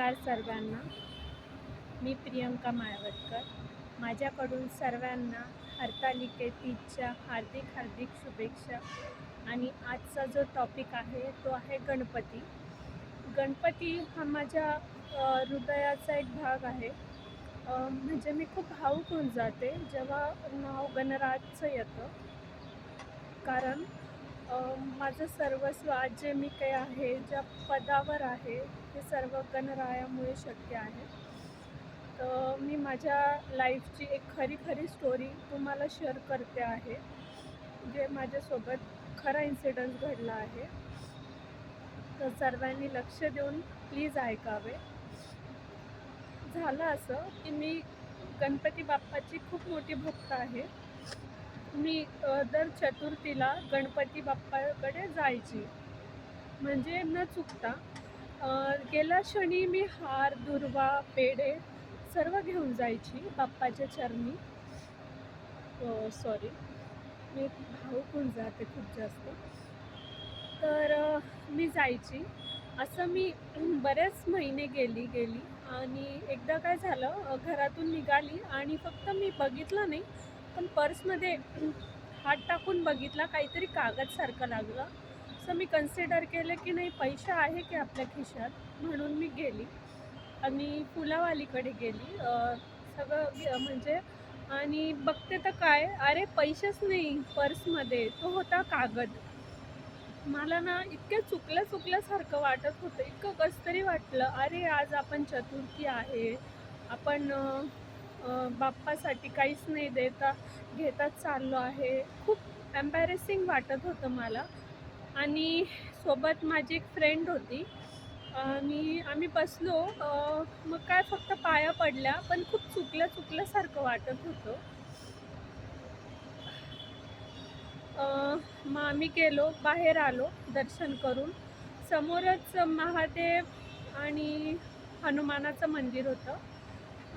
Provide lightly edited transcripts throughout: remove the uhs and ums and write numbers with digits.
नमस्कार सर्वांना. मी प्रियंका माळवदकर. माझ्याकडून सर्वांना हरतालिकेतीच्या हार्दिक हार्दिक शुभेच्छा. आणि आजचा जो टॉपिक आहे तो आहे गणपती. गणपती हा माझ्या हृदयाचा एक भाग आहे. म्हणजे मी खूप भावूक होऊन जाते जेव्हा नाव गणराजचं येतं. कारण माझं सर्वस्व आज जे मी काही आहे, ज्या पदावर आहे, ते सर्व गणरायामुळे शक्य आहे. तर मी माझ्या लाईफची एक खरी खरी स्टोरी तुम्हाला शेअर करते आहे, जे माझ्यासोबत खरा इन्सिडन्स घडला आहे. तर सर्वांनी लक्ष देऊन प्लीज ऐकावे. झालं असं की मी गणपती बाप्पाची खूप मोठी भक्त आहे. मी दर चतुर्थीला गणपती बाप्पाकडे जायची, म्हणजे न चुकता. गेल्या क्षणी मी हार, दुर्वा, पेढे सर्व घेऊन जायची बाप्पाच्या चरणी. सॉरी, मी भावूक होऊन जाते खूप जास्त. तर मी जायची. असं मी बरेच महिने गेली आणि एकदा काय झालं, घरातून निघाली आणि फक्त मी बघितलं नाही, पण पर्समध्ये हात टाकून बघितला, काहीतरी कागदसारखं लागलं. असं मी कन्सिडर केलं की नाही, पैसे आहे की आपल्या खिशात, म्हणून मी गेली आणि फुलावालीकडे गेली. सगळं म्हणजे आणि बघते तर काय, अरे पैसेच नाही पर्समध्ये, तो होता कागद. मला ना इतकं चुकल्यासारखं वाटत होतं, इतकं कसं तरी वाटलं. अरे आज आपण चतुर्थी आहे, आपण बाप्पासाठी काहीच नाही घेतात चाललो आहे. खूप एम्बॅरेसिंग वाटत होतं मला. आणि सोबत माझी एक फ्रेंड होती आणि आम्ही बसलो. मग काय फक्त पाया पडल्या, पण खूप चुकल्यासारखं वाटत होतं. मग आम्ही गेलो, बाहेर आलो दर्शन करून. समोरच महादेव आणि हनुमानाचं मंदिर होतं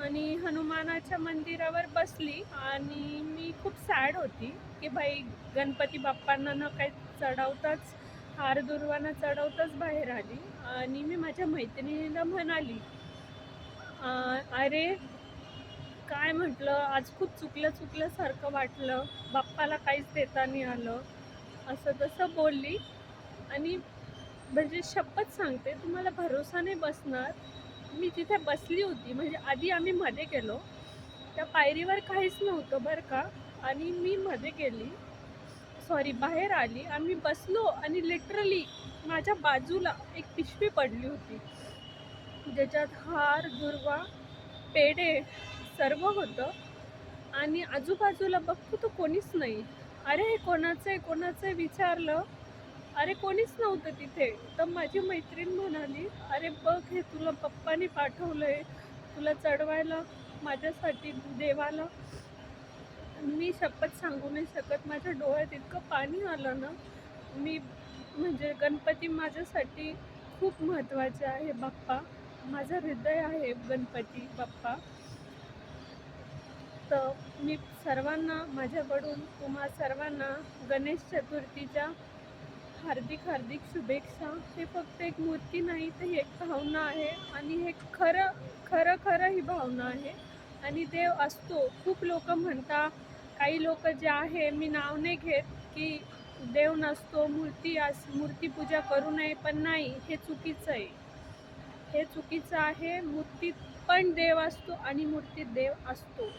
आणि हनुमानाच्या मंदिरावर बसली आणि मी खूप सॅड होती की भाई, गणपती बाप्पांना न काही चढवताच, हार दुर्वा न चढवताच बाहेर आली. आणि मी माझ्या मैत्रिणीला म्हणाली, अरे काय म्हटलं, आज खूप चुकल्यासारखं वाटलं, बाप्पाला काहीच देता नाही आलं, असं तसं बोलली. आणि म्हणजे शपथ सांगते तुम्हाला, भरोसा नाही बसणार, मी जिथे बसली होती, म्हणजे आधी आम्ही मध्ये गेलो, त्या पायरीवर काहीच नव्हतं बरं का. आणि मी मध्ये गेली, बाहेर आली, आम्ही बसलो आणि लिटरली माझ्या बाजूला एक पिशवी पडली होती, ज्याच्यात हार, दुर्वा, पेढे सर्व होतं. आणि आजूबाजूला बघतो तर कोणीच नाही. अरे हे कोणाचं आहे विचारलं, अरे कोणीच नव्हतं तिथे. तर माझी मैत्रीण म्हणाली, अरे बघ, हे तुला पप्पानी पाठवलंय, तुला चढवायला माझ्यासाठी देवाला. मी शपथ सांगू नाही शकत, माझ्या डोळ्यात इतकं पाणी आलं ना. मी म्हणजे गणपती माझ्यासाठी खूप महत्त्वाचे आहे. बाप्पा माझं हृदय आहे, गणपती बाप्पा. तर मी सर्वांना, माझ्याकडून तुम्हा सर्वांना गणेश चतुर्थीच्या हार्दिक हार्दिक शुभेच्छा. हे फक्त एक मूर्ती नाही, तर ही एक भावना आहे आणि हे खरं ही भावना आहे. आणि देव असतो. खूप लोक म्हणतात, काही लोक जे आहे, मी नाव नाही घेत, की देव नसतो, मूर्तीपूजा करू नये, पण नाही, हे चुकीचं आहे. हे चुकीचं आहे. मूर्तीत पण देव असतो आणि मूर्तीत देव असतो.